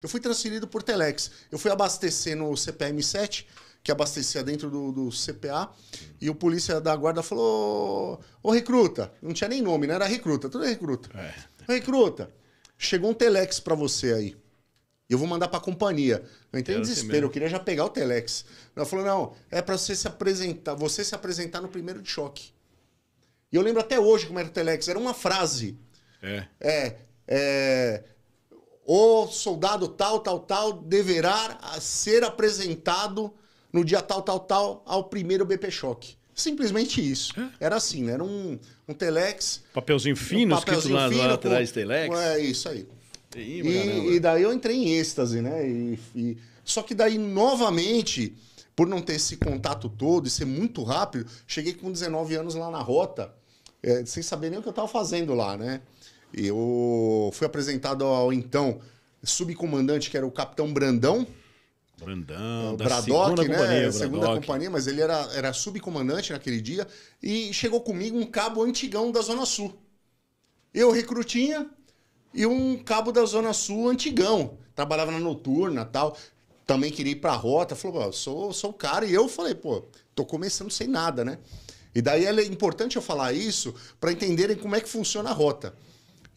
Eu fui transferido por Telex. Eu fui abastecer no CPM7, que abastecia dentro do CPA, e o polícia da guarda falou: ô, recruta, não tinha nem nome, né? Era recruta, tudo é recruta. Ô, recruta, chegou um Telex pra você aí. Eu vou mandar pra companhia. Eu entrei em desespero, eu queria já pegar o Telex. Ela falou: não, é pra você se apresentar no primeiro de choque. E eu lembro até hoje como era o Telex, era uma frase. O soldado tal, deverá ser apresentado no dia tal, ao primeiro BP Choque. Simplesmente isso. Era assim, né? Era um Telex. Papelzinho fino, escrito lá atrás, Telex. É isso aí. E daí eu entrei em êxtase, né? Só que daí, novamente, por não ter esse contato todo e ser muito rápido, cheguei com 19 anos lá na rota, sem saber nem o que eu estava fazendo lá, né? Eu fui apresentado ao então subcomandante, que era o Capitão Brandão. Brandão, da Braddock, né? Segunda companhia, mas ele era subcomandante naquele dia. E chegou comigo um cabo antigão da Zona Sul. Eu, recrutinha, e um cabo da Zona Sul antigão. Trabalhava na noturna e tal. Também queria ir pra rota. Falou: eu sou o cara. E eu falei: pô, tô começando sem nada, né? E daí é importante eu falar isso para entenderem como é que funciona a rota.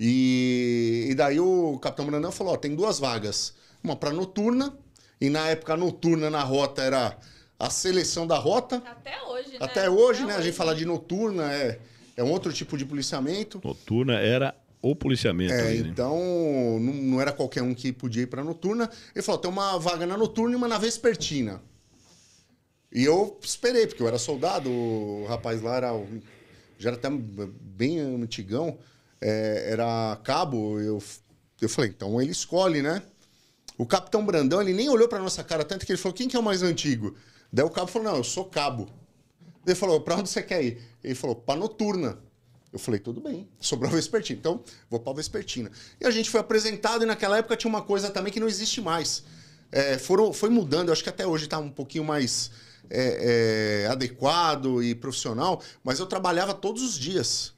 E daí o Capitão Brandão falou: ó, tem 2 vagas. Uma para noturna, e na época a noturna na rota era a seleção da rota. Até hoje, né? Até hoje, né? A gente fala de noturna, é um outro tipo de policiamento. Noturna era o policiamento. Ali, né? Então não era qualquer um que podia ir para noturna. Ele falou: tem uma vaga na noturna e uma na vespertina. E eu esperei, porque eu era soldado, o rapaz lá já era até bem antigão. Era cabo, eu falei: então ele escolhe, né? O Capitão Brandão, ele nem olhou pra nossa cara, tanto que ele falou: quem que é o mais antigo? Daí o cabo falou: não, eu sou cabo. Ele falou: pra onde você quer ir? Ele falou: pra noturna. Eu falei: tudo bem, sobrou a vespertina, então vou pra vespertina. E a gente foi apresentado, e naquela época tinha uma coisa também que não existe mais. Foi mudando, eu acho que até hoje tá um pouquinho mais adequado e profissional, mas eu trabalhava todos os dias.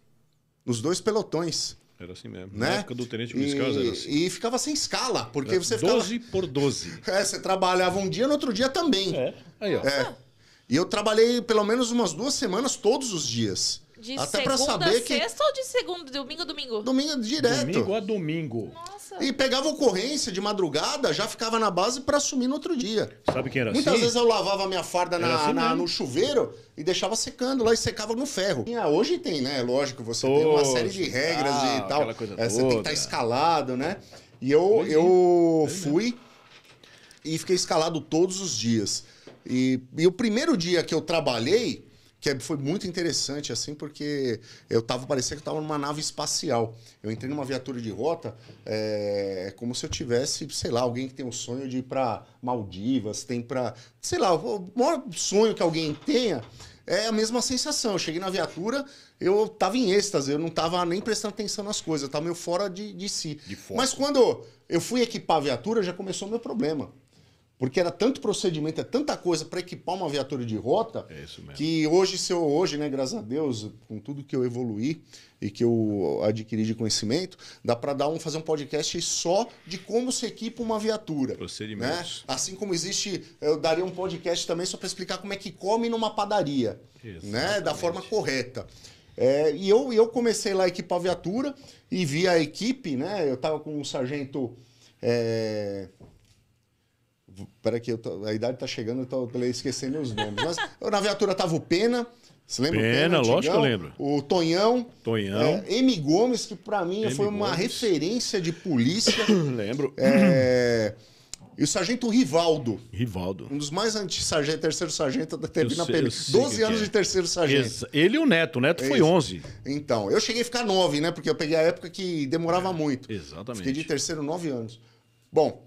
Nos 2 pelotões. Era assim mesmo. Né? Na época do Tenente Luiz Carlos era assim. E ficava sem escala, porque você 12 por 12. Você trabalhava um dia, no outro dia também. Aí, ó. E eu trabalhei pelo menos umas 2 semanas todos os dias. De até segunda pra saber a sexta ou de segunda, domingo? Domingo direto. Domingo a domingo. Nossa. E pegava ocorrência de madrugada, já ficava na base pra assumir no outro dia. Sabe quem era Muitas assim? vezes eu lavava a minha farda Assim no chuveiro e deixava secando lá e secava no ferro. Hoje tem, né? Lógico, você tem uma série de regras e tal. Coisa você tem que estar escalado, né? E eu fui e fiquei escalado todos os dias. E o primeiro dia que eu trabalhei, que foi muito interessante, assim, porque parecia que eu tava numa nave espacial. Eu entrei numa viatura de rota, como se eu tivesse, sei lá, alguém que tem um sonho de ir pra Maldivas, sei lá, o maior sonho que alguém tenha é a mesma sensação. Eu cheguei na viatura, eu tava em êxtase, eu não tava nem prestando atenção nas coisas, eu tava meio fora de si. Mas quando eu fui equipar a viatura, já começou o meu problema. Porque era tanto procedimento, tanta coisa para equipar uma viatura de rota, que hoje, né, graças a Deus, com tudo que eu evoluí e que eu adquiri de conhecimento, dá para fazer um podcast só de como se equipa uma viatura. Procedimentos. Né? Assim como eu daria um podcast também só para explicar como é que come numa padaria, né, da forma correta. E eu comecei lá a equipar a viatura e vi a equipe, né? Eu estava com um sargento... Peraí que a idade tá chegando, eu tô esquecendo os nomes. Mas na viatura tava o Pena. Você lembra? Pena, lógico que eu lembro. O Tonhão. M. Gomes, que pra mim foi uma referência de polícia. Lembro. E o sargento Rivaldo. Rivaldo. Um dos mais antigos sargentos, terceiro sargento da TV na PM. 12 anos de terceiro sargento. Ele e o Neto. O Neto foi 11. Então, eu cheguei a ficar 9, né? Porque eu peguei a época que demorava muito. Exatamente. Fiquei de terceiro 9 anos. Bom,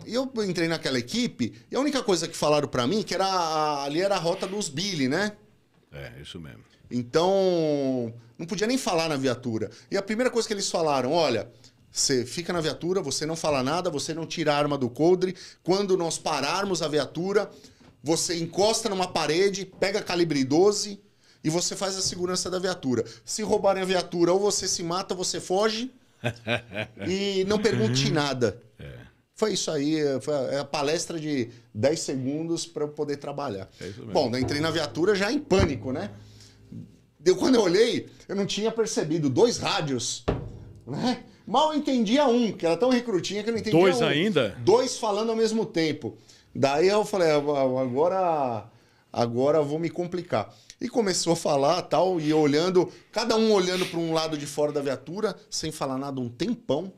e eu entrei naquela equipe e a única coisa que falaram pra mim que ali era a rota dos Billy, né? Isso mesmo. Então, não podia nem falar na viatura. E a primeira coisa que eles falaram: olha, você fica na viatura, você não fala nada, você não tira a arma do coldre. Quando nós pararmos a viatura, você encosta numa parede, pega calibre 12 e você faz a segurança da viatura. Se roubarem a viatura, ou você se mata ou você foge, E não pergunte nada. Foi isso aí, foi a palestra de 10 segundos para eu poder trabalhar. É isso mesmo. Bom, daí entrei na viatura já em pânico, né? Quando eu olhei, eu não tinha percebido 2 rádios, né? Mal entendia um, que era tão recrutinha que eu não entendia 2 um. ainda? 2 falando ao mesmo tempo. Daí eu falei, agora eu vou me complicar. E começou a falar tal, e olhando, cada um olhando para um lado de fora da viatura, sem falar nada um tempão,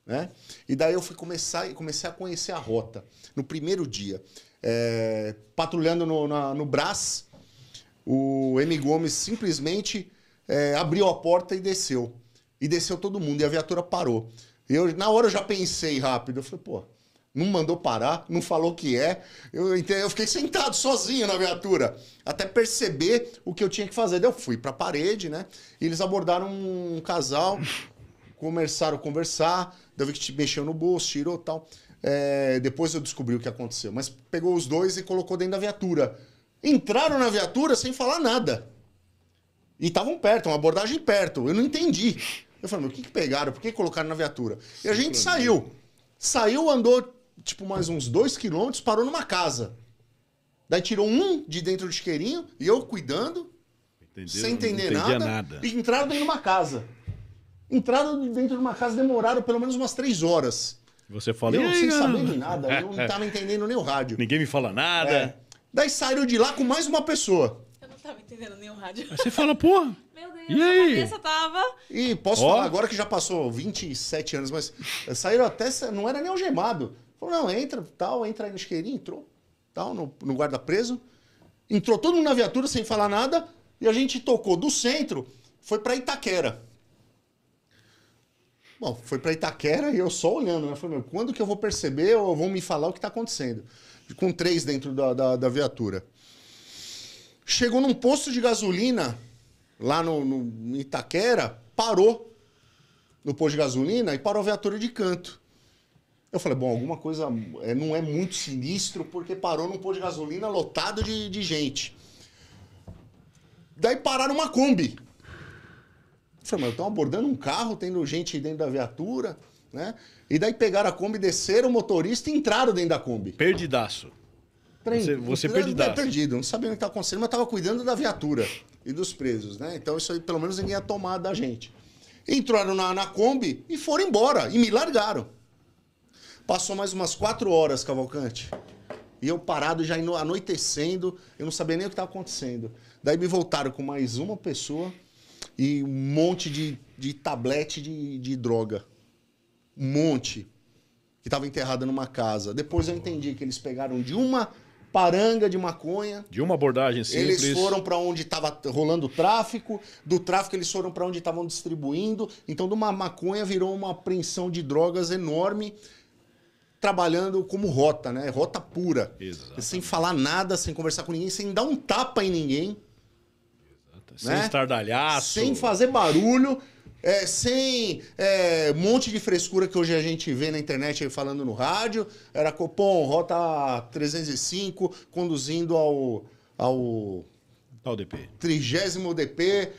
né? E daí eu comecei a conhecer a rota. No primeiro dia, patrulhando no Brás, o M. Gomes simplesmente abriu a porta e desceu. E desceu todo mundo, e a viatura parou. Na hora eu já pensei rápido, eu falei, pô, não mandou parar, não falou o que é. Eu fiquei sentado sozinho na viatura, até perceber o que eu tinha que fazer. Daí eu fui pra parede, né? E eles abordaram um casal, começaram a conversar, daí eu vi que mexeu no bolso, tirou e tal. Depois eu descobri o que aconteceu. Mas pegou os 2 e colocou dentro da viatura. Entraram na viatura sem falar nada. E estavam perto, uma abordagem perto. Eu não entendi. Eu falei, mas o que pegaram? Por que colocaram na viatura? E a gente saiu. Saiu, andou tipo mais uns 2 quilômetros, parou numa casa. Daí tirou um de dentro do chiqueirinho e eu cuidando, sem entender nada. E entraram dentro de uma casa. Entraram dentro de uma casa, demoraram pelo menos umas 3 horas. Você fala, eu sem saber de nada, eu não estava entendendo nem o rádio. Ninguém me fala nada. Daí saíram de lá com mais uma pessoa. Eu não tava entendendo nem o rádio. Aí você fala, porra. Meu Deus, E aí? a cabeça tava... E posso falar agora que já passou 27 anos, mas saíram até... Não era nem algemado. Falou, não, entra aí no isqueirinho, entrou, tal, no guarda-preso. Entrou todo mundo na viatura sem falar nada e a gente tocou do centro, foi pra Itaquera. Bom, foi pra Itaquera e eu só olhando, né? Falei, quando que eu vou perceber ou vão me falar o que tá acontecendo? Com 3 dentro da viatura. Chegou num posto de gasolina, lá no Itaquera, parou no posto de gasolina e parou a viatura de canto. Eu falei, bom, alguma coisa não é muito sinistro porque parou num posto de gasolina lotado de gente. Daí pararam uma Kombi. Eu falei, mas estão abordando um carro, tendo gente dentro da viatura, né? E daí pegaram a Kombi, desceram o motorista e entraram dentro da Kombi. Perdidaço. Você perdidaço. Perdido, não sabia o que estava acontecendo, mas estava cuidando da viatura e dos presos, né? Então isso aí pelo menos ninguém ia tomar da gente. Entraram na Kombi e foram embora, e me largaram. Passou mais umas 4 horas, Cavalcante. E eu parado, já anoitecendo, eu não sabia nem o que estava acontecendo. Daí me voltaram com mais uma pessoa e um monte de tablete de droga. Um monte. Que estava enterrada numa casa. Depois eu entendi que eles pegaram de uma paranga de maconha. De uma abordagem simples. Eles foram para onde estava rolando o tráfico. Do tráfico eles foram para onde estavam distribuindo. Então de uma maconha virou uma apreensão de drogas enorme. Trabalhando como rota, né? Rota pura. Exato. Sem falar nada, sem conversar com ninguém, sem dar um tapa em ninguém. Sem estardalhaço. Sem fazer barulho. Sem um monte de frescura que hoje a gente vê na internet aí falando no rádio. Era Copom, rota 305, conduzindo ao DP. 30º DP,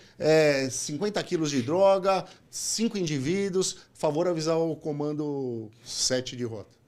50 quilos de droga, 5 indivíduos. Favor avisar o comando 7 de rota.